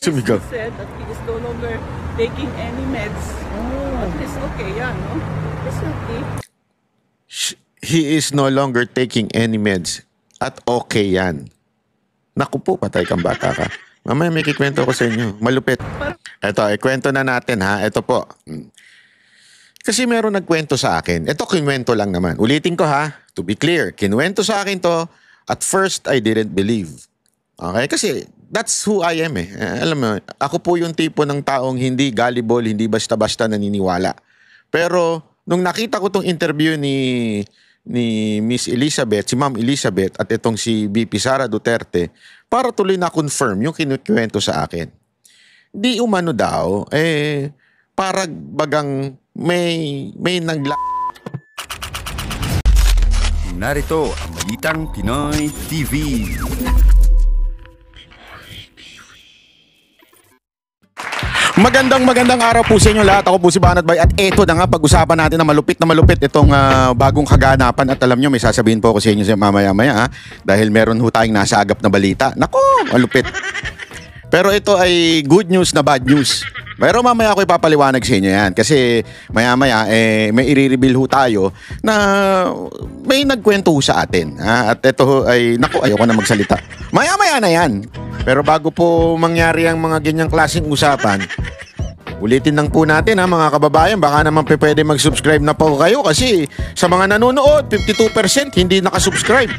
Sumigaw. He said that he is no longer taking any meds. At least okay yan, no? It's okay. He is no longer taking any meds. At okay yan. Naku po, patay kang bata ka. Mamaya may kikwento ko sa inyo. Malupit. Eto, ikwento na natin ha. Ito po. Kasi meron nagkwento sa akin. Ito, kinwento lang naman. Ulitin ko ha. To be clear, kinwento sa akin to. At first, I didn't believe. Okay? Kasi that's who I am eh. Alam mo, ako po yung tipo ng taong hindi gullible, hindi basta-basta naniniwala. Pero, nung nakita ko tong interview ni Miss Elizabeth, si Ma'am Elizabeth, at itong si VP Sara Duterte, para tuloy na confirm yung kinukwento sa akin. Di umano daw, para bagang may Narito ang Balitang Pinoy TV. Magandang araw po sa inyo lahat. Ako po si Banat Bay at eto na nga pag-usapan natin na malupit itong bagong kaganapan at alam nyo may sasabihin po ako sa inyo mamaya-maya dahil meron ho tayong nasa agap na balita. Nako, malupit. Pero ito ay good news na bad news. Pero mamaya ako ipapaliwanag sa inyo yan kasi maya-maya may i-reveal ho tayo na may nagkwento ho sa atin. At ito ay, naku, ayoko na magsalita. Maya-maya na yan. Pero bago po mangyari ang mga ganyang klaseng usapan, ulitin lang po natin mga kababayan, baka naman pwede mag-subscribe na po kayo kasi sa mga nanonood, 52% hindi nakasubscribe.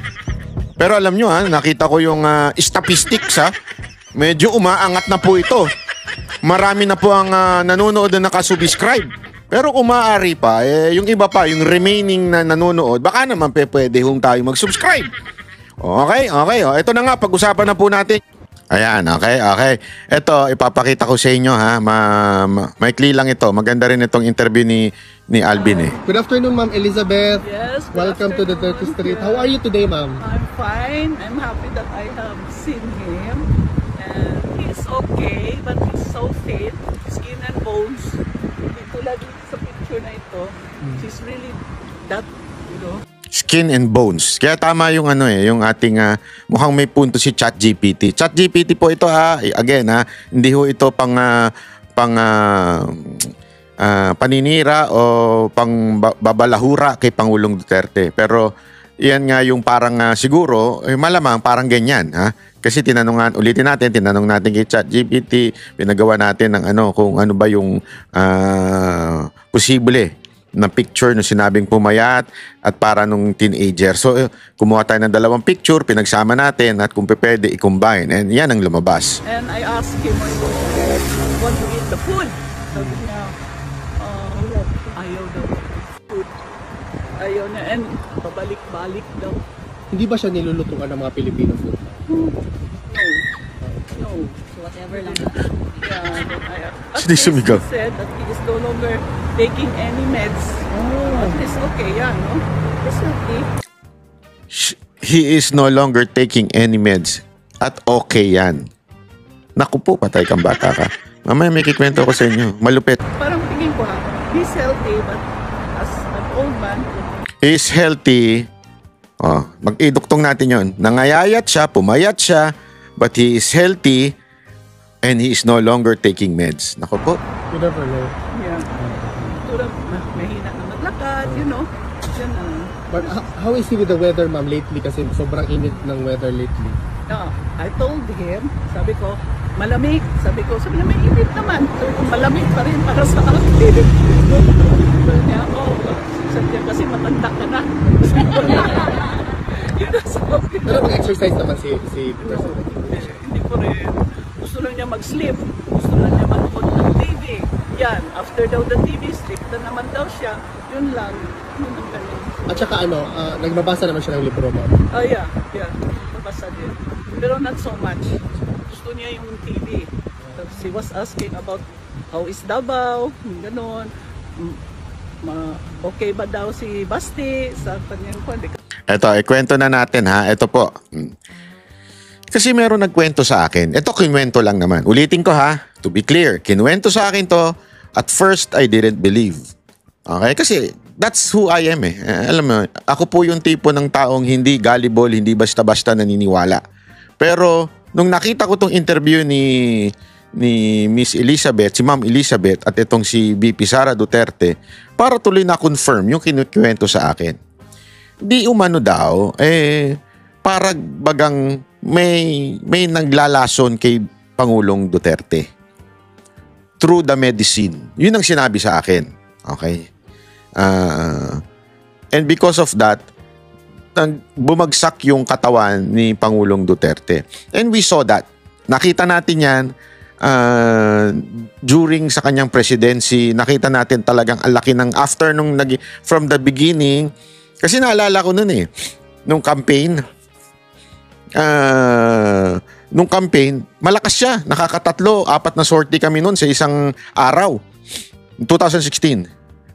Pero alam nyo nakita ko yung statistics medyo umaangat na po ito. Marami na po ang nanonood na nakasubscribe. Pero kung maaari pa, yung iba pa, yung remaining na nanonood, baka naman pwede hong tayo mag-subscribe. Okay. Ito na nga, pag-usapan na po natin. Ayan, okay. Ito, ipapakita ko sa inyo maikli lang ito. Maganda rin itong interview ni Alvin Good afternoon, Ma'am Elizabeth. Yes. Welcome to the 30th Street. How are you today, Ma'am? I'm fine. I'm happy that I have seen him. And he's okay, but he's so fit. Skin and bones. Hindi tulad sa picture na ito. She's really that, you know. Skin and bones. Kaya tama yung yung ating mukhang may punto si ChatGPT. ChatGPT po ito again hindi ho ito pang paninira o pang babalahura kay Pangulong Duterte. Pero yan nga yung parang siguro malamang parang ganyan Kasi ulitin natin, tinanong natin kay ChatGPT, pinagawa natin ng kung ano ba yung posible na picture nung sinabing pumayat at para nung teenager. So, kumuha tayo ng dalawang picture, pinagsama natin at kung pwede i-combine. And yan ang lumabas. And I asked him, want to eat the food? Sabi niya, ayaw daw food. Ayaw na. And pabalik-balik daw. Hindi ba siya nilulutuan ng mga Filipino food? No. So whatever lang. Hindi sumigaw. He said that he is no longer taking any meds. At least okay yan, no? It's okay. He is no longer taking any meds. At okay yan. Naku po, patay kang bata ka. Mamaya may kikwento ko sa inyo. Malupit. Parang tingin ko he's healthy, but as an old man, He's healthy. Mag-iduktong natin yon. Nangayayat siya, pumayat siya, but he is healthy and he is no longer taking meds. Naku po. You never know. yeah. Tulad, mahina na maglakad, you know. Yan But how is he with the weather, Ma'am, lately? Kasi sobrang init ng weather lately. I told him, sabi ko, malamig. Sabi na may init naman. Sabi ko, malamig pa rin para sa akin. Sabi niya, sabi niya, kasi matanda ka na. Yun ang sabi. Pero mag-exercise naman si President. Hindi ko rin. Gusto lang niya mag-sleep. Gusto lang niya manood ng TV. Yan, after daw the TV, sleep na naman daw siya. Yun lang. Yun ang ganun. At saka nagbabasa naman siya ng libro, Ma'am. Yeah. Nabasa din. Pero not so much. Gusto niya yung TV. She was asking about how is Davao, gano'n. Okay ba daw si Basti sa kanyang kwento? Ito, ikwento na natin Ito po. Kasi meron nagkwento sa akin. Ito, kinwento lang naman. Ulitin ko to be clear. Kinwento sa akin to. At first, I didn't believe. Okay? Kasi that's who I am Alam mo, ako po yung tipo ng taong hindi gullible, hindi basta-basta naniniwala. Pero, nung nakita ko tong interview ni ni Miss Elizabeth, si Ma'am Elizabeth at itong si VP Sara Duterte para tuloy na confirm yung kinukwento sa akin. Di umano daw, para bagang may naglalason kay Pangulong Duterte through the medicine. Yun ang sinabi sa akin. Okay? And because of that, bumagsak yung katawan ni Pangulong Duterte. And we saw that. Nakita natin yan during sa kanyang presidency. Nakita natin talagang ang laki ng after from the beginning. Kasi naalala ko nun nung campaign. Nung campaign, malakas siya. Nakakatatlo, 4 na sortie kami nun sa isang araw. 2016.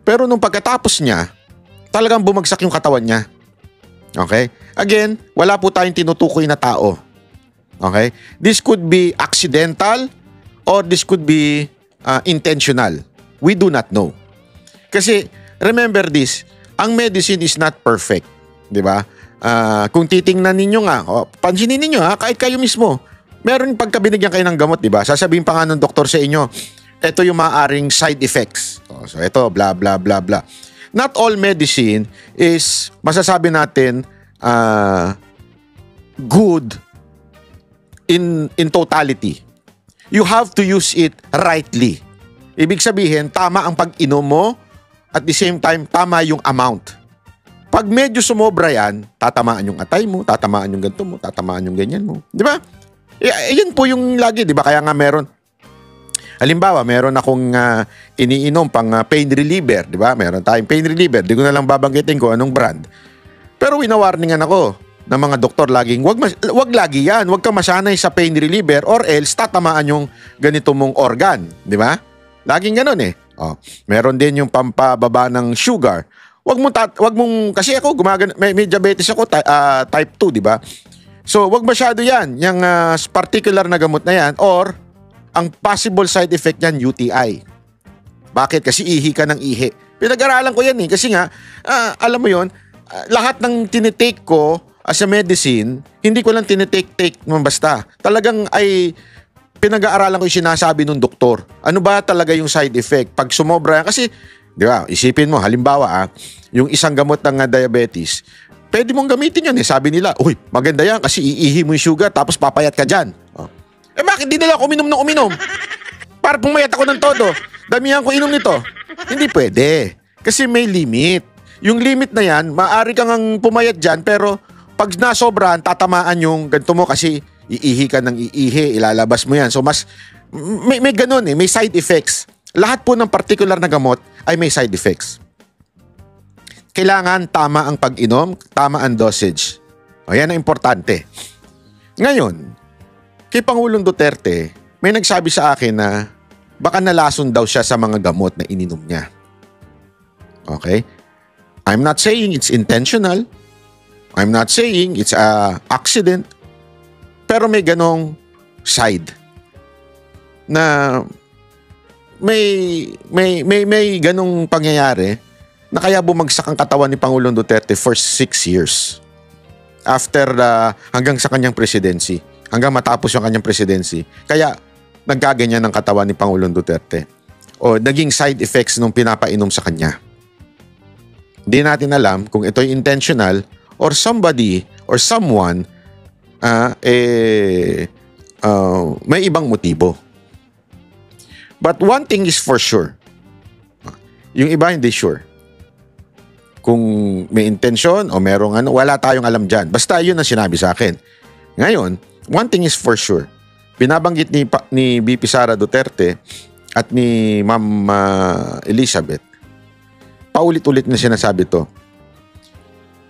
Pero nung pagkatapos niya, talagang bumagsak yung katawan niya. Okay? Again, wala po tayong tinutukoy na tao. Okay? This could be accidental or this could be intentional. We do not know. Kasi, remember this, ang medicine is not perfect. Diba? Kung titingnan ninyo nga, pansinin ninyo kahit kayo mismo, meron pagkabinigyan kayo ng gamot, diba? Sasabihin pa nga ng doktor sa inyo, ito yung maaaring side effects. So, ito, blah, blah, blah, blah. Not all medicine is, masasabi natin, good in totality. You have to use it rightly. Ibig sabihin, tama ang pag-inom mo, at the same time, tama yung amount. Pag medyo sumobra yan, tatamaan yung atay mo, tatamaan yung ganito mo, tatamaan yung ganyan mo. Di ba? Yan po yung lagi, di ba? Kaya nga meron, halimbawa, meron akong iniinom pang pain reliever, di ba? Meron tayong pain reliever. Di ko na lang babanggitin ko anong brand. Pero winawarningan ako ng mga doktor laging, wag lagi yan. Wag ka masanay sa pain reliever or else tatamaan yung ganito mong organ. Di ba? Laging ganun meron din yung pampababa ng sugar. Wag mong kasi ako may diabetes ako, type 2, di ba? So, wag masyado yan. Yung particular na gamot na yan or ang possible side effect niyan, UTI. Bakit? Kasi ihi ka ng ihi. Pinag-aralan ko yan kasi nga, alam mo yon, lahat ng tinitake ko as a medicine, hindi ko lang tinitake naman basta. Talagang ay pinag-aaralan ko yung sinasabi ng doktor. Ano ba talaga yung side effect? Pag sumobra yan, kasi, di ba, isipin mo, halimbawa, yung isang gamot ng diabetes, pwede mong gamitin yan Sabi nila, uy, maganda yan kasi iihi mo yung sugar tapos papayat ka dyan. Bakit di nila ako uminom? Para pumayat ako ng todo. Damihan ko inom nito. Hindi pwede. Kasi may limit. Yung limit na yan, maaari kang pumayat dyan, pero pag nasobrahan, tatamaan yung ganito mo kasi iihi ka ng iihi, ilalabas mo yan. So mas, may ganun may side effects. Lahat po ng particular na gamot ay may side effects. Kailangan tama ang pag-inom, tama ang dosage. Yan ang importante. Ngayon, kay Pangulong Duterte, may nagsabi sa akin na baka nalason daw siya sa mga gamot na ininom niya. Okay? I'm not saying it's intentional. I'm not saying it's a accident. Pero may ganong side na may ganong pangyayari na kaya bumagsak ang katawan ni Pangulong Duterte for 6 years after hanggang sa kanyang presidency. Hanggang matapos yung kanyang presidency. Kaya nagkaganyan ng katawan ni Pangulong Duterte. O naging side effects nung pinapainom sa kanya. Hindi natin alam kung ito'y intentional or somebody or someone may ibang motibo. But one thing is for sure. Yung iba hindi sure. Kung may intention o merong wala tayong alam dyan. Basta yun ang sinabi sa akin. Ngayon, one thing is for sure. Binabanggit ni VP Sara Duterte at ni Ma'am Elizabeth. Paulit-ulit na sinasabi to.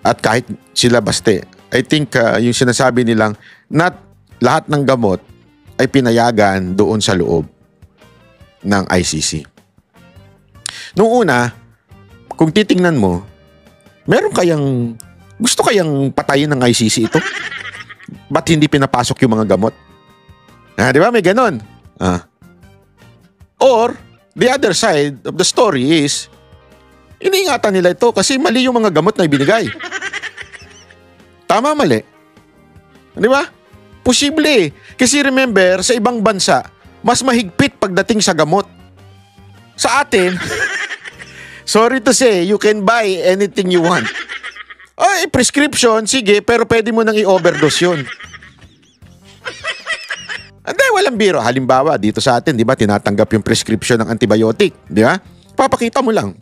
At kahit sila baste, I think yung sinasabi nilang not lahat ng gamot ay pinayagan doon sa loob ng ICC. Noong una, kung titingnan mo, gusto kayang patayin ng ICC ito? Ba't hindi pinapasok yung mga gamot? Di ba? May ganon. Or, the other side of the story is, iniingatan nila ito kasi mali yung mga gamot na ibinigay. Tama, mali. Di ba? Posible. Kasi remember, sa ibang bansa, mas mahigpit pagdating sa gamot. Sa atin, sorry to say, you can buy anything you want. Ay, prescription, sige, pero pwede mo nang i-overdose yun. Hindi, walang biro. Halimbawa, dito sa atin, di ba, tinatanggap yung prescription ng antibiotic, di ba? Papakita mo lang.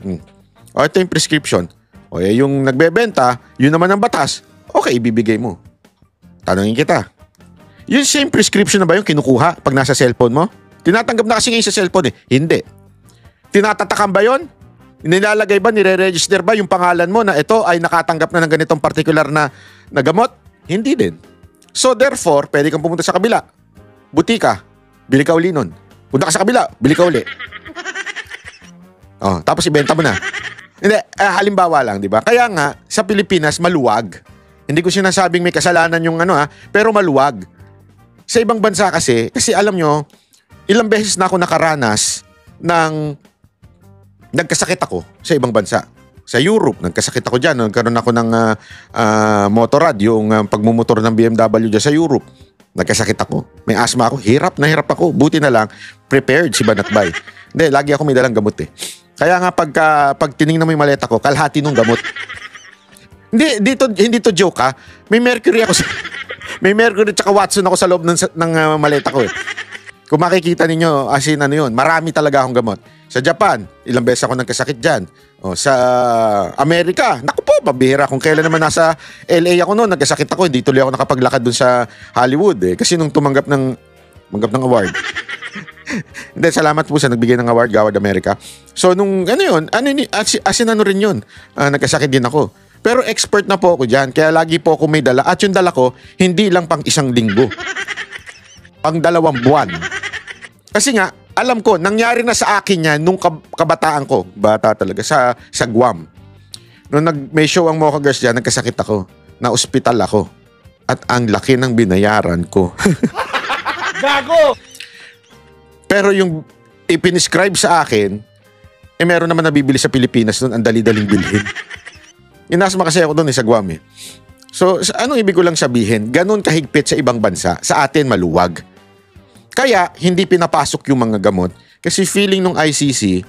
O, ito yung prescription. O, yung nagbebenta, yun naman ang batas. Okay, ibibigay mo. Tanungin kita. Yung same prescription na ba yung kinukuha pag nasa cellphone mo? Tinatanggap na kasi ngayon sa cellphone eh. Hindi. Tinatatakan ba yun? Nilalagay ba, nire-register ba yung pangalan mo na ito ay nakatanggap na ng ganitong particular na gamot? Hindi din. So therefore, pwede kang pumunta sa kabila. Butika, bili ka uli nun. Punta ka sa kabila, bili ka uli. Oh, tapos ibenta mo na. Hindi, halimbawa lang, di ba? Kaya nga, sa Pilipinas, maluwag. Hindi ko sinasabing may kasalanan yung pero maluwag. Sa ibang bansa kasi alam nyo, ilang beses na ako nakaranas ng nagkasakit ako sa ibang bansa. Sa Europe, nagkasakit ako dyan. Nagkaroon ako ng motorrad, yung pagmumotor ng BMW dyan sa Europe. Nagkasakit ako. May asthma ako. Hirap na hirap ako. Buti na lang, prepared si Banatbay. Hindi, lagi ako may dalang gamot eh. Kaya nga pag tinignan mo yung maleta ko, kalahati nung gamot. Hindi to joke ha. May mercury ako may mercury tsaka Watson ako sa loob ng maleta ko eh. Kung makikita ninyo, as in marami talaga akong gamot. Sa Japan, ilang beses ako nagkasakit dyan. O, sa Amerika, naku po, mabihira. Kung kailan naman nasa LA ako noon, nagkasakit ako, hindi tuloy ako nakapaglakad dun sa Hollywood eh. Kasi nung tumanggap ng award. Hindi, salamat po sa nagbigay ng award, Gawad America. So, nung rin yun. Nagkasakit din ako. Pero expert na po ako dyan, kaya lagi po ako may dala. At yung dala ko, hindi lang pang 1 linggo. Pang 2 buwan. Kasi nga, alam ko, nangyari na sa akin yan nung kabataan ko. Bata talaga, sa Guam. Nung may show ang Mocha Girls dyan, nagkasakit ako. Na-ospital ako. At ang laki ng binayaran ko. Gago! Pero yung ipiniscribe sa akin, meron naman nabibili sa Pilipinas doon, ang dali-daling bilhin. Inasma kasi ako doon sa Guam eh. So, anong ibig ko lang sabihin? Ganun kahigpit sa ibang bansa. Sa atin, maluwag. Kaya, hindi pinapasok yung mga gamot. Kasi feeling ng ICC,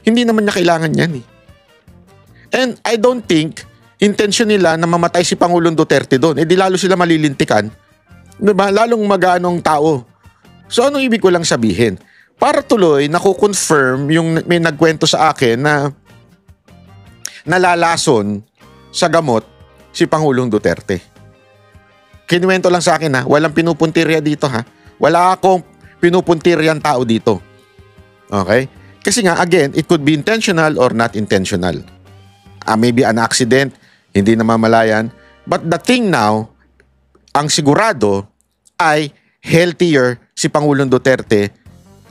hindi naman niya kailangan yan eh. And I don't think, intention nila na mamatay si Pangulong Duterte doon. Di lalo sila malilintikan. Diba? Lalong mag-anong tao. So, anong ibig ko lang sabihin? Para tuloy, nakukonfirm yung may nagkwento sa akin na nalalason sa gamot si Pangulong Duterte. Kinuwento lang sa akin walang pinupuntirya dito ha. Wala akong pinupuntiryang tao dito. Okay? Kasi nga, again, it could be intentional or not intentional. Maybe an accident, hindi namamalayan. But the thing now, ang sigurado ay healthier si Pangulong Duterte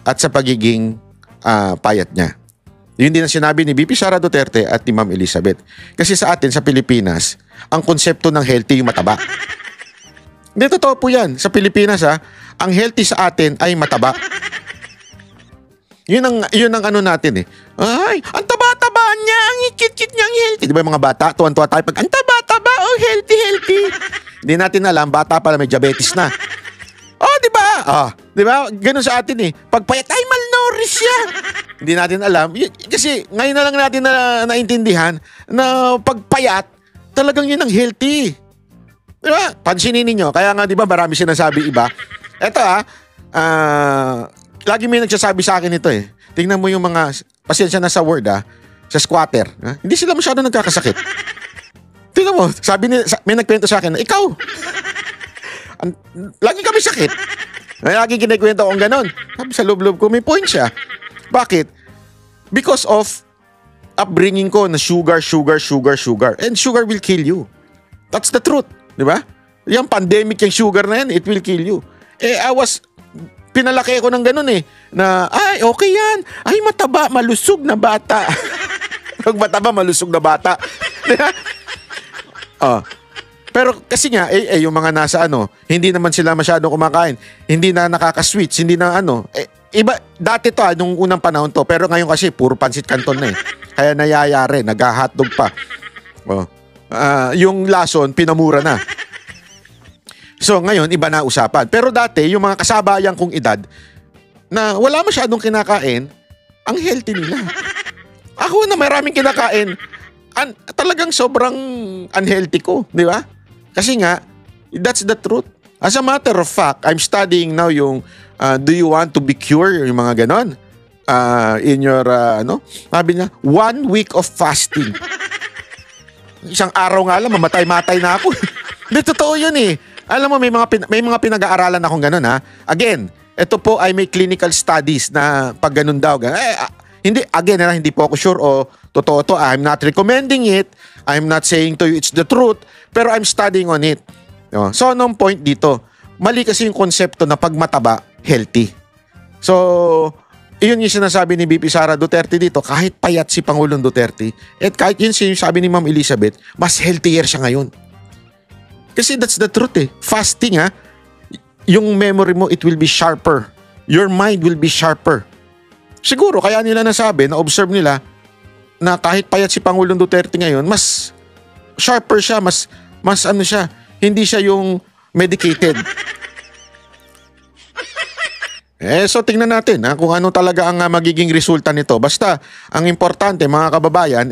at sa pagiging payat niya. Yun din ang sinabi ni VP Sara Duterte at ni Ma'am Elizabeth. Kasi sa atin, sa Pilipinas, ang konsepto ng healthy yung mataba. Hindi, totoo po yan. Sa Pilipinas, ang healthy sa atin ay mataba. Yun ang ano natin eh. Ay, ang taba-taba niya, ang ikit-kit niya, ang healthy. Di ba yung mga bata, tuwan-tuwa tayo pag, ang taba-taba, oh, healthy. Hindi natin alam, bata pala may diabetes na. Oh, di ba? Di ba? Ganun sa atin eh. Pagpayat, ay, malnourished siya. Hindi natin alam. Kasi ngayon na lang natin naintindihan na pagpayat, talagang yun ang healthy. Di ba? Pansinin ninyo. Kaya nga, di ba, marami sinasabi iba. Eto lagi may nagsasabi sa akin ito eh. Tingnan mo yung mga, pasensya na sa word sa squatter. Hindi sila masyado nagkakasakit. Tingnan mo, may nagkwento sa akin na, ikaw, lagi kami sakit. Lagi kinikwento akong ganon. Sa loob-loob ko, may point siya. Bakit? Because of upbringing ko na sugar. And sugar will kill you. That's the truth. Di ba? Yung pandemic, yung sugar na yan, it will kill you. Pinalaki ako ng ganun eh. Na, ay, okay yan. Ay, mataba, malusog na bata. Pag mataba, malusog na bata. Pero kasi nga, yung mga nasa hindi naman sila masyadong kumakain. Hindi na nakaka-switch, hindi na iba, dati to nung unang panahon to. Pero ngayon kasi, puro pansit canton na eh. Kaya nayayari, nag-hotdog pa. Yung lason, pinamura na. So ngayon, iba na usapan. Pero dati, yung mga kasabayan kong edad, na wala masyadong kinakain, ang healthy nila. Ako na maraming kinakain, talagang sobrang unhealthy ko, di ba? Kasi nga, that's the truth. As a matter of fact, I'm studying now yung do you want to be cured, yung mga ganon. In your, sabi niya, 1 week of fasting. Isang araw nga lang, mamatay-matay na ako. Hindi, totoo yun eh. Alam mo, may mga pinag-aaralan akong ganun ha. Again, ito po ay may clinical studies na pag ganun daw. Hindi po ako sure o totoo to. I'm not recommending it. I'm not saying to you it's the truth. Pero I'm studying on it. So, anong point dito? Mali kasi yung konsepto na pag mataba, healthy. So, iyon yung sinasabi ni BP Sara Duterte dito, kahit payat si Pangulong Duterte, at kahit yun sabi ni Ma'am Elizabeth, mas healthier siya ngayon. Kasi that's the truth eh. Fasting yung memory mo, it will be sharper. Your mind will be sharper. Siguro, kaya nila nasabi, na-observe nila, na kahit payat si Pangulong Duterte ngayon, mas sharper siya, mas ano siya, hindi siya yung medicated. So tingnan natin kung ano talaga ang magiging resulta nito. Basta, ang importante mga kababayan,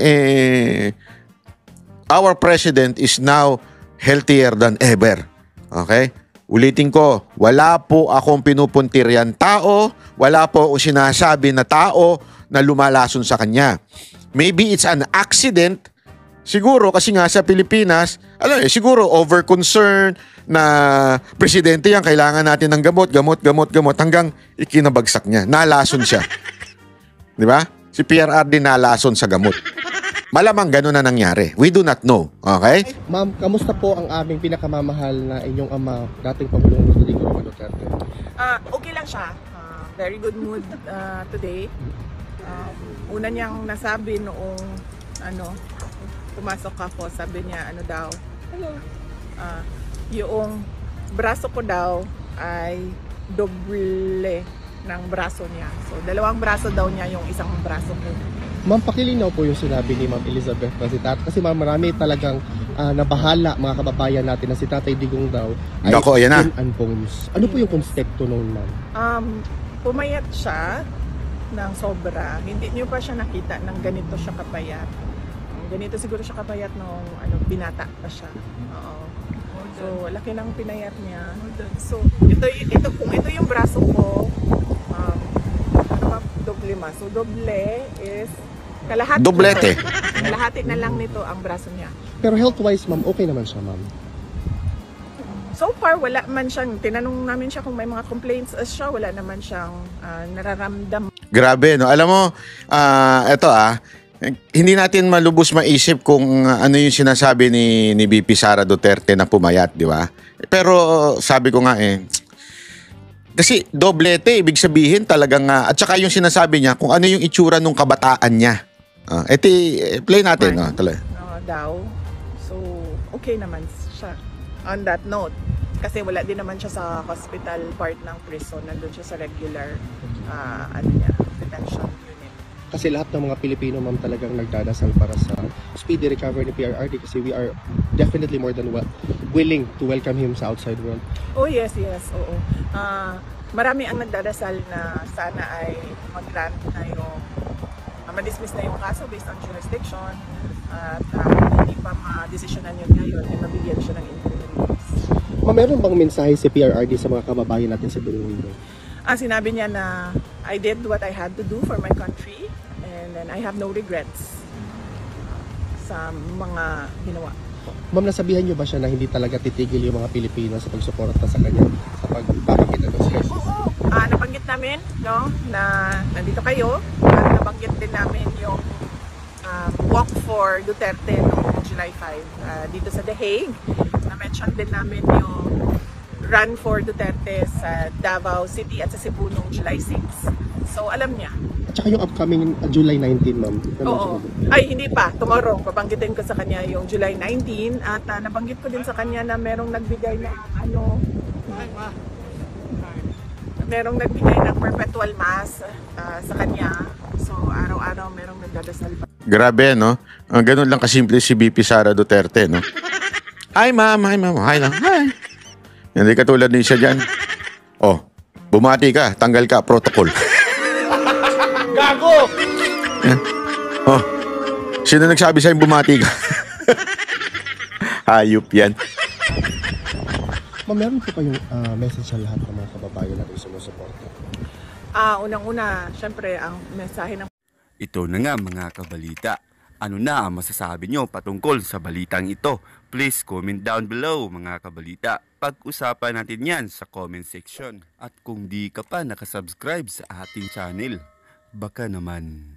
our president is now healthier than ever. Okay? Ulitin ko, wala po akong pinupuntiryan tao, wala po akong sinasabi na tao na lumalason sa kanya. Maybe it's an accident. Siguro kasi nga sa Pilipinas, siguro over-concern na presidente yan, kailangan natin ng gamot hanggang ikinabagsak niya. Nalason siya. Di ba? Si PRRD nalason sa gamot. Malamang gano'n na nangyari. We do not know. Okay? Ma'am, kamusta po ang aming pinakamamahal na inyong ama, dating Pangulong Rodrigo Roa Duterte? Okay lang siya. Very good mood today. Una niyang nasabi noong pumasok ako, sabi niya hello. Yung braso ko daw ay doble ng braso niya. So, 2 braso daw niya yung isang braso ko. Ma'am, pakilinaw po yung sinabi ni Ma'am Elizabeth kasi ma'am, marami talagang nabahala mga kababayan natin na si Tatay Digong daw ay ayan na. skin and bones. Ano po yung konsepto nun, ma'am? Pumayat siya ng sobra. Hindi niyo pa siya nakita ng ganito siya kapayat. Ganito siguro siya kapayat nung binata pa siya. Oo. So, laki ng pinayat niya. So, kung ito yung braso ko, doble ma. So, doble is kalahati. Doblete. Kalahati na lang nito ang braso niya. Pero health-wise, ma'am, okay naman siya, ma'am? So far, wala man siyang, tinanong namin siya kung may mga complaints siya, wala naman siyang nararamdam. Grabe, no? Alam mo, hindi natin malubos maisip kung ano yung sinasabi ni BP Sara Duterte na pumayat, di ba? Pero sabi ko nga kasi doblete, ibig sabihin talagang, at saka yung sinasabi niya kung ano yung itsura nung kabataan niya. Play natin. Daw. So, okay naman siya. On that note, kasi wala din naman siya sa hospital part ng prison, nandun siya sa regular detention unit. Kasi lahat ng mga Pilipino, ma'am, talagang nagdadasal para sa speedy recovery ni PRRD kasi we are definitely more than willing to welcome him sa outside world. Oh yes, oo. Marami ang nagdadasal na sana ay mag-grant na yung ma-dismiss na yung kaso based on jurisdiction at hindi pa ma-desisyonan yun ngayon ay mabigyan siya ng impunity. Meron bang mensahe si PRRD sa mga kababayan natin sa buong mundo? Sinabi niya na I did what I had to do for my country and then I have no regrets sa mga ginawa. Ma'am, nasabihan niyo ba siya na hindi talaga titigil yung mga Pilipino sa pagsuporta sa kanya sa pagpapakita ng stress? Oo, nabanggit namin na nandito kayo. Nabanggit din namin yung walk for Duterte noong July 5 dito sa The Hague. Na-mention din namin yung run for Duterte sa Davao City at sa Cebu noong July 6. So alam niya. At saka yung upcoming July 19, ma'am. Oo. Ay, hindi pa. Tomorrow, babanggitin ko sa kanya yung July 19 at nabanggit ko din sa kanya na merong nagbigay na merong nagbigay ng perpetual mass sa kanya. So araw-araw merong nagdadasal pa. Grabe, no? Ganun lang kasimple si BP Sara Duterte, no? Hi, ma'am. Hi lang. Hi. Hindi katulad ni siya dyan. Bumati ka, tanggal ka, protocol. Gago! Oh, sino nagsabi sa'yo bumati ka? Hayop yan. Ma'am, meron po kayong message sa lahat ng mga kababayan natin sumusuporta? Unang-una, syempre, ang mensahe ng Ito na nga mga kabalita. Ano na ang masasabi nyo patungkol sa balitang ito? Please comment down below mga kabalita. Pag-usapan natin yan sa comment section. At kung di ka pa nakasubscribe sa ating channel, baka naman